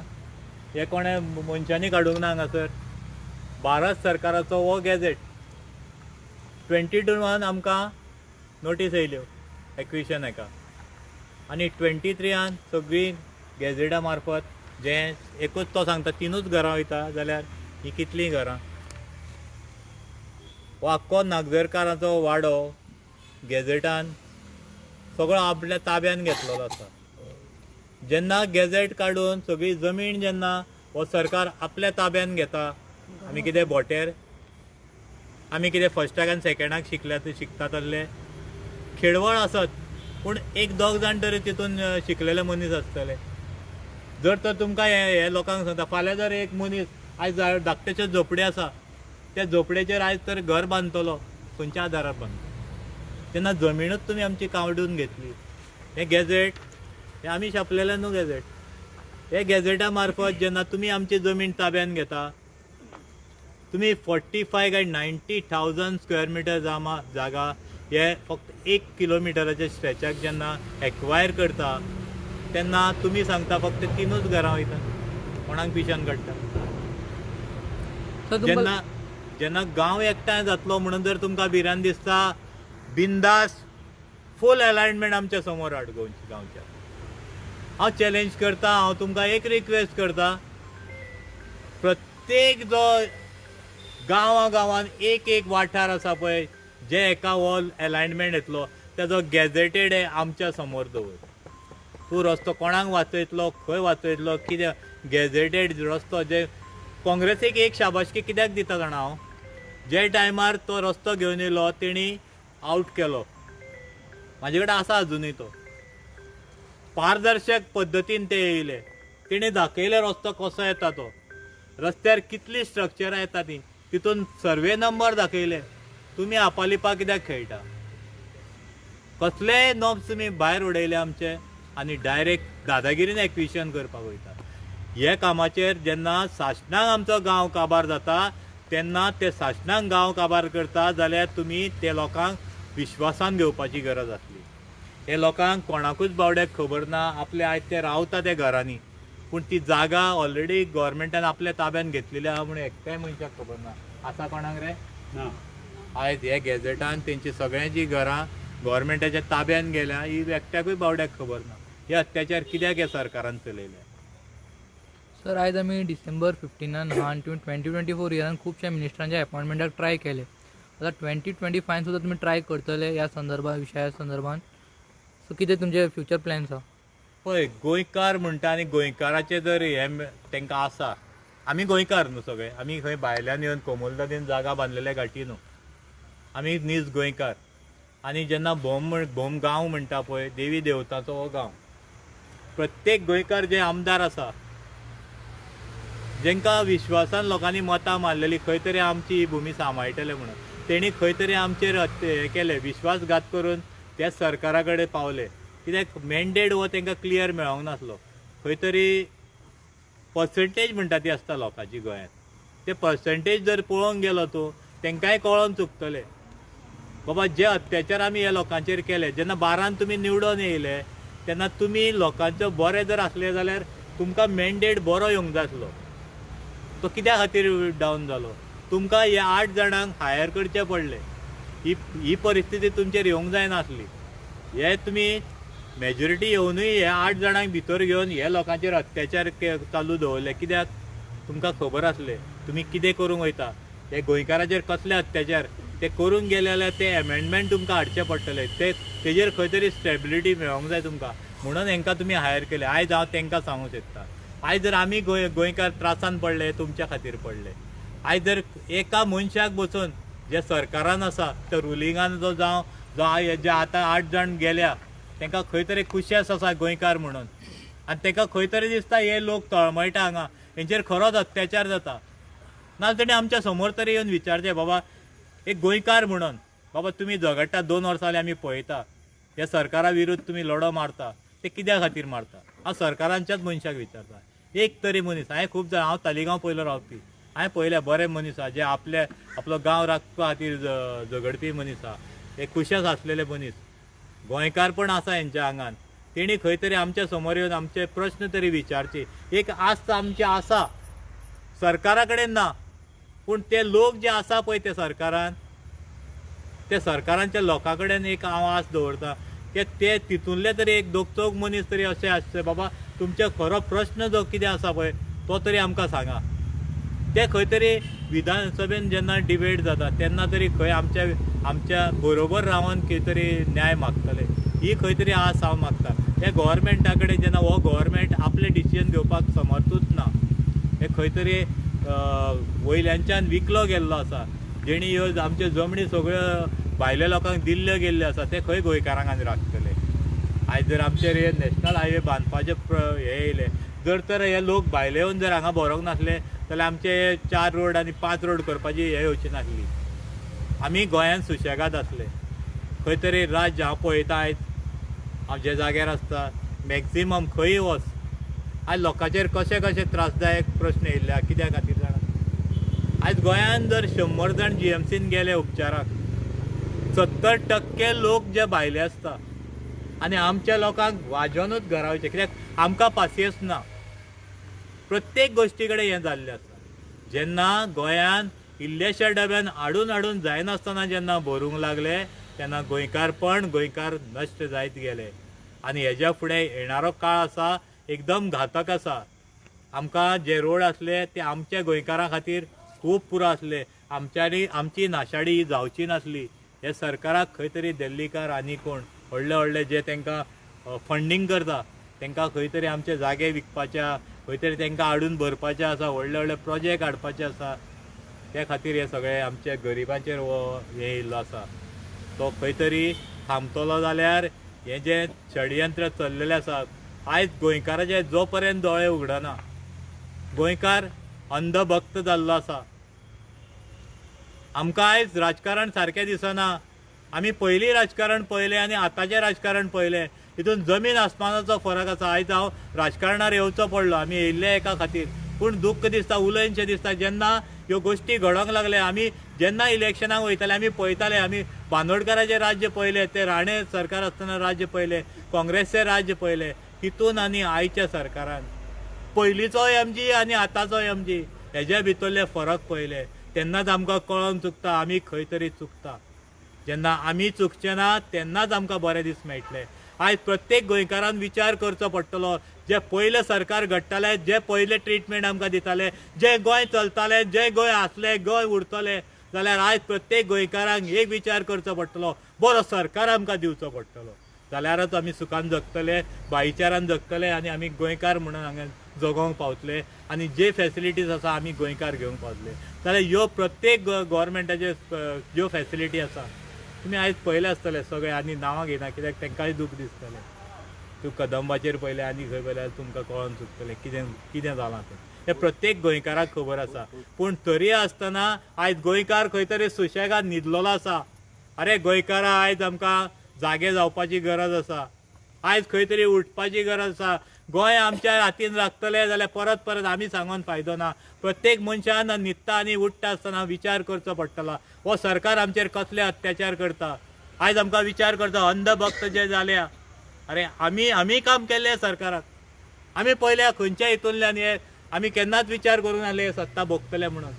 हे कोणें मनशांनी काडूंक ना. हांगासर भारत सरकाराचो हो गॅझेट 22 आमकां नोटीस येयल्यो एक्विशन हेका आनी 23 सगळीं गॅझेटा मार्फत जे एकूच तो सांगता 3च घरां वयता जाल्यार ही कितलीं घरां. हो आख्खो नागझरकाराचो वाडो गॅझेटान सगळो आपल्या ताब्यान घेतलेलो आसा. जेन्ना गॅझेट काडून सगळी जमीन जेन्ना हो सरकार आपल्या ताब्यान घेता, आमी कितें बोटेर, आमी कितें फस्टाक आनी सेकंडाक शिकतात आसले, खेडवळ आसत पूण एक दोग जाण तरी तितून शिकलेले मनीस आसतले. जर तर तुमकां हे लोकांक सांगता फाल्यां जर एक मनीस आयज धाकटेचे झोपडे आसा त्या झोपडेचेर आयज तर घर बांदतलो, खंयच्या आदारार बांदतलो? तेन्ना जमीनूच तुमी आमची कावडून घेतली. हे गॅझेट हे आमी छापलेलें न्हू गॅझेट. हे गॅझेटा मार्फत जेन्ना तुमी आमची जमीन ताब्यान घेता, तुमी 45 काय 90,000 स्क्वेअर मिटर जागा हे फक्त 1 किलोमिटराच्या स्ट्रेचाक जेन्ना एक्वायर करता तेन्ना तुमी सांगता फक्त 3च घरां वयता, कोणाक पिशान काडटा. जेन्ना जेन्ना गांव एकठांय जातलो म्हणून जर तुमकां भिरांत दिसता, बिंदास फूल अलायनमेंट आमच्या समोर हाड गांवच्या. हांव चॅलेंज करता, हांव तुमकां एक रिक्वेस्ट करता, प्रत्येक जो गांवान एक वाठार आसा पळय जे एका हो अलायनमेंट येतलो तेजो गॅझेटेड आमच्या समोर दवर. तूं रस्तो कोणाक वाचयतलो, खंय वाचयतलो, कितें गॅझेटेड रस्तो. जे काँग्रेसीक एक शाबासकी कित्याक दिता जाणा हांव, जे टायमार तो रस्तो घेवन येयलो तेणी आउट केलो, म्हाजे कडेन आसा अजुनूय तो. पारदर्शक पद्दतीन ते येयले, तेणी दाखयले रस्तो कसो येता तो, रस्त्यार कितली स्ट्रक्चरां येता ती, तितून सर्वे नंबर दाखयले. तुमी आपालिपा कित्याक खेळटा? कसलेय नॉब्स तुमी भायर उडयले आमचे आनी डायरेक्ट दादागिरीन एक्विशन करपाक वयता. हे कामाचेर जेन्ना शासनाक आमचो गांव काबार जाता तेन्ना ते शासनाक गांव काबार करता जाल्यार तुमी ते लोकांक विश्वासान घेवपाची गरज आसली. हे लोकांक कोणाकूच बावड्याक खबर ना, आपले आयज ते रावता त्या घरांनी, पूण ती जागा ऑलरेडी गव्हर्मेंटान आपल्या ताब्यान घेतलेली आहा म्हणून एकट्याय मनशाक खबर ना. आसा कोणाक रे ना. आयज हे गॅझेटान तेंची सगळ्यांची घरां गव्हर्मेंटाच्या ताब्यान गेल्या, ही एकट्याकूय बावड्याक खबर ना. हे अत्याचार कित्याक ह्या सरकारान चलयले? सर आयज आमी डिसेंबर 15 आनी 2024 इयरान खुबशा मिनिस्टरांच्या अपॉइंटमेंटाक ट्राय केले. आतां 2025 सुद्दां तुमी ट्राय करतले ह्या विशया संदर्भान. सो कितें तुमचे फ्युचर प्लॅन्स आहा? पळय, गोंयकार म्हणटा आनी गोंयकाराचे जर हे तांकां आसा, आमी गोंयकार न्हू सगळे, आमी खंय भायल्यान येवन कोमुलदादीन जागा बांदलेल्या घाटी न्हू, आमी नीज गोंयकार. आनी जेन्ना भोम गांव म्हणटा पळय, देवी देवतांचो हो गांव, प्रत्येक गोंयकार जे आमदार आसा, जेंकां विश्वासान लोकांनी मतां मारलेली खंय तरी आमची ही भुमी सांबाळटले म्हणून, तेणी खंय तरी आमचेर हे केले, विश्वासघात करून त्या सरकारा कडेन पावले. कित्याक मॅन्डेट हो तांकां क्लियर मेळोंक नासलो. खंय तरी पर्संटेज म्हणटा ती आसता लोकांची गोंयांत, ते पर्संटेज जर पळोवंक गेलो तूं, तांकांय कळोन चुकतले बाबा जे अत्याचार आमी ह्या लोकांचेर केले. जेन्ना 12 तुमी निवडून येयले तेन्ना तुमी लोकांचो बरें जर आसलें जाल्यार तुमकां मॅन्डेट बरो येवंक जाय आसलो. तो कित्या खातीर डावन जालो? तुमकां हे 8 जाणांक हायर करचे पडले. ही परिस्थिती तुमचेर येवंक जायनासली. हे तुमी मेजॉरिटी येवनूय हे 8 जाणांक भितर घेवन हे लोकांचेर अत्याचार चालू दवरले. कित्याक? तुमकां खबर आसले तुमी कितें करूंक वयता. हे गोंयकाराचेर कसले अत्याचार ते करूंक गेले जाल्यार ते एमेंडमेंट तुमकां हाडचे पडटले. तेजेर खंय तरी स्टेबिलिटी मेळोंक जाय तुमकां, म्हणून हांकां तुमी हायर केले. आयज हांव तांकां सांगूंक सोदतां, आयज जर आमी गोंयकार त्रासान पडले, तुमच्या खातीर पडले. आयज जर एका मनशाक बसून जे सरकारान आसा त्या रुलिंगान जे आतां 8 जाण गेल्या, तांकां खंय तरी खुशास आसा गोंयकार म्हणून, आनी तांकां खंय तरी दिसता हे लोक तळमळटा हांगा, हेंचेर खरोच अत्याचार जाता. नाजाल्यार तेणी आमच्या समोर तरी येवन विचारचें, बाबा एक गोंयकार म्हणून बाबा तुमी झगडटा, 2 वर्सां जालीं आमी पळयता, ह्या सरकारा विरुद्ध तुमी लढो मारता, ते कित्या खातीर मारता? हांव सरकारांच्याच मनशाक विचारता. एक तरी मनीस, हांवें खूब जाण, हांव तालिगांव पयलो रावपी, हांवें पळयल्या बरे मनीस आहा जे आपलो गांव राखपा खातीर झगडपी मनीस आहा, हे खुशास आसलेले मनीस, गोंयकार पण आसा हेंच्या आंगान. तेणी खंय तरी आमच्या समोर येवन आमचे प्रश्न तरी विचारचे. एक आस्त आमची आसा, सरकारा कडेन ना, पूण ते लोक जे आसा पळय ते सरकारांच्या लोकां कडेन एक हांव आस दवरता ते तितूंतले तरी एक 2-4 मनीस तरी अशें आसचे, बाबा तुमचे खरो प्रश्न जो कितें आसा पळय तो तरी आमकां सांगा. ते खंय तरी विधानसभेन जेन्ना डिबेट जाता तेन्ना तरी खंय आमच्या बरोबर रावन खंय तरी न्याय मागतले. ही खंय तरी आस हांव मागता. हे गोव्हर्मेंटा कडेन जेन्ना हो गोव्हर्मेंट आपले डिसिजन घेवपाक समर्थूच ना, हे खंय तरी वयल्यांच्यान विकलो गेल्लो आसा. जेणी ह्यो आमच्यो जमनी सगळ्यो भायल्या लोकांक दिल्ल्यो गेल्ल्यो आसा, ते खंय गोंयकारांक आनी राखतले. आयज जर आमचेर हे नॅशनल हायवे बांदपाचे हे येयले, जर तर हे लोक भायले येवन जर हांगा बरोंक नासले जाल्यार आमचे 4 रोड आनी 5 रोड करपाची हे येवची नासली. आमी गोंयांत सुशेगाद आसले. खंय तरी राज्य हांव पळयता आयज हांव जे जाग्यार आसता मॅक्झिमम खंय वच, आयज लोकांचेर कशे कशे त्रासदायक प्रश्न येयल्या. कित्या खातीर जाणा? आयज गोंयांत जर 100 जाण GMCन गेले उपचाराक, 70% लोक जे भायले आसता, आनी आमच्या लोकांक वाजोनूच घरा वयचे. कित्याक? आमकां पासियेंस ना. प्रत्येक गोश्टी कडेन हें जाल्लें आसा. जेन्ना गोंयांत इल्लेशा डब्यान हाडून जायनासतना जेन्ना भरूंक लागले तेन्ना गोंयकार नश्ट जायत गेले. आनी हेज्या फुडें येणारो काळ आसा एकदम घातक आसा. आमकां जे रोड आसले ते आमच्या गोंयकारां खातीर खूब पुरो आसले. आमची नाशाडी ही जावची नासली. हे सरकाराक खंय तरी दिल्लीकार आनी कोण व्हडले जे तांकां फंडींग करता, तांकां खंय तरी आमचे जागे विकपाच्या, खंय तरी तांकां हाडून भरपाचें आसा, व्हडले प्रोजेक्ट हाडपाचे आसा. त्या खातीर हे सगळे आमच्या गरिबांचेर हे येयल्लो आसा. तो खंय तरी थांबतलो जाल्यार हे जे षडयंत्र चल्लेले आसा, आयज गोंयकाराचे जो पर्यंत दोळे उगडना, गोंयकार अंधभक्त जाल्लो आसा. आमकां आयज राजकारण सारकें दिसना. आमी पयलीं राजकारण पळयलें आनी आतांचें राजकारण पळयलें, हितून जमीन आसमानाचो फरक आसा. आयज हांव राजकारणार येवचो पडलो, आमी येयल्ले एका खातीर, पूण दूख दिसता, उलयनशें दिसता. जेन्ना ह्यो गोश्टी घडोंक लागले, आमी जेन्ना इलेक्शनाक वयताले आमी पळयताले, आमी बांदोडकरांचे राज्य पहिले, ते राणे सरकार आसतना राज्य पहिले, काँग्रेसचे राज्य पहिले, हितून आनी आयच्या सरकारान पयलींचो एमजी आनी आतांचो एमजी हेज्या भितरले फरक पयले तेन्नाच आमकां कळोन चुकता आमी खंय तरी चुकता. जेन्ना आमी चुकचे ना तेन्नाच आमकां बरे दीस मेळटले. आयज प्रत्येक गोंयकारान विचार करचो पडटलो. जे पयले सरकार घडटाले, जे पयले ट्रिटमेंट आमकां दिताले, जे गोंय चलताले, जे गोंय आसले, गोंय उरतले, जाल्यार आयज प्रत्येक गोंयकारांक एक विचार करचो पडटलो, बरो सरकार आमकां दिवचो पडटलो. जाल्यारच आमी सुखान जगतले, भाईचारान जगतले आनी आमी गोंयकार म्हणून हांगा जगोंक पावतले आनी जे फॅसिलिटीज आसा आमी गोंयकार घेवंक पावतले. जाल्यार ह्यो प्रत्येक गव्हर्मेंटाचे ज्यो फॅसिलिटी आसा तुमी आयज पयले आसतले सगळे, आनी नांवां घेयना कित्याक तांकांय दूख दिसतलें. तूं कदंबाचेर पयलें आनी खंय पयलें तुमकां कळोन चुकतलें कितें जालां तें. हें प्रत्येक गोंयकाराक खबर आसा. पूण तरी आसतना आयज गोंयकार खंय तरी सुशेगाद न्हिदलेलो आसा. अरे गोंयकारां आयज आमकां जागे जावपाची गरज आसा. आयज खंय तरी उठपाची गरज आसा. गोंय आमच्या हातीन लागतलें जाल्यार परत परत आमी सांगून फायदो ना. प्रत्येक मनशान न्हिदता आनी उठता आसतना विचार करचो पडटलो, हो सरकार आमचेर कसले अत्याचार करता. आयज आमकां विचार करता अंधभक्त जे जाल्या, अरे आमी काम केल्लें सरकाराक. आमी पयल्या खंयच्या हितूंतल्यान हे आमी केन्नाच विचार करूं नासले सत्ता भोगतले म्हणून.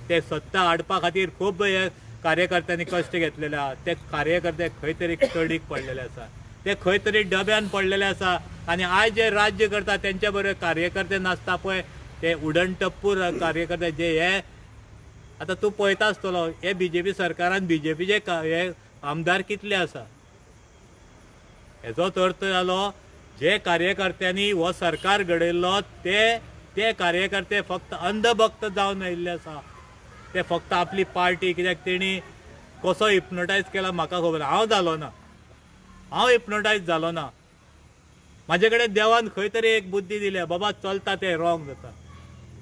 ते सत्ता हाडपा खातीर खूब हे कार्यकर्त्यांनी कश्ट घेतलेले आहा. ते कार्यकर्ते खंय तरी कडीक पडलेले आसा, ते खंय तरी डब्यान पडलेले आसा. आनी आयज जे राज्य करता तेंच्या बरोबर कार्यकर्ते नासता पळय, ते उडणटप्पूर कार्यकर्ते जे हे आतां तूं पळयता आसतलो हे BJP सरकारान BJPचे हे आमदार कितले आसा. हेजो अर्थ जालो जे कार्यकर्त्यांनी हो सरकार घडयल्लो ते कार्यकर्ते फक्त अंधभक्त जावन आयिल्ले आसा. ते फक्त आपली पार्टी, कित्याक तेणी कसो हिप्नोटायज केला म्हाका खबर ना. हांव जालो ना, हांव हिप्नोटायज जालो ना. म्हाजे कडेन देवान खंय तरी एक बुद्धी दिल्या, बाबा चलता ते रॉंग जाता,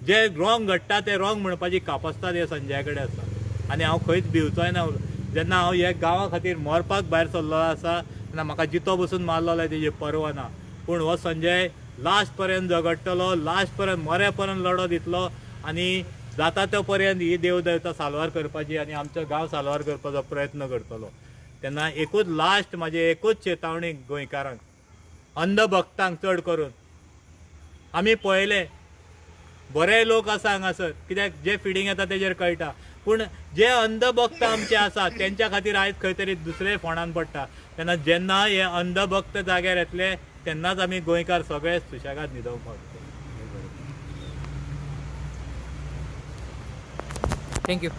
जे रॉंग घडटा ते रॉंग म्हणपाची कापासता हे संजया कडेन आसा. आनी हांव खंयच भिवचोय ना. जेन्ना हांव हे गांवा खातीर मरपाक भायर सरलो आसा तेन्ना म्हाका जितो बसून मारलो तेजी पर्वा ना. पूण हो संजय लास्ट पर्यंत झगडटलो, लास्ट पर्यंत मरे पर्यंत लढो दितलो आनी जाता तो पर्यंत ही देवदेवता साल्वार करपाची आनी आमचो गांव साल्वार करपाचो प्रयत्न करतलो. तेन्ना एकूच लास्ट म्हाजी एकूच चेतावणी गोंयकारांक, अंधभक्तांक चड करून आमी पळयले बरे लोक आसा हांगासर, कित्याक जे फिडींग येता तेजेर कळटा. पूण जे अंधभक्त आमचे आसा तेंच्या खातीर आयज खंय तरी दुसरे फोंडान पडटा. तेन्ना जेन्ना हे अंधभक्त जाग्यार येतले तेन्नाच आमी गोंयकार सगळे सुशेगाद न्हिदोंक पावतले. थँक्यू.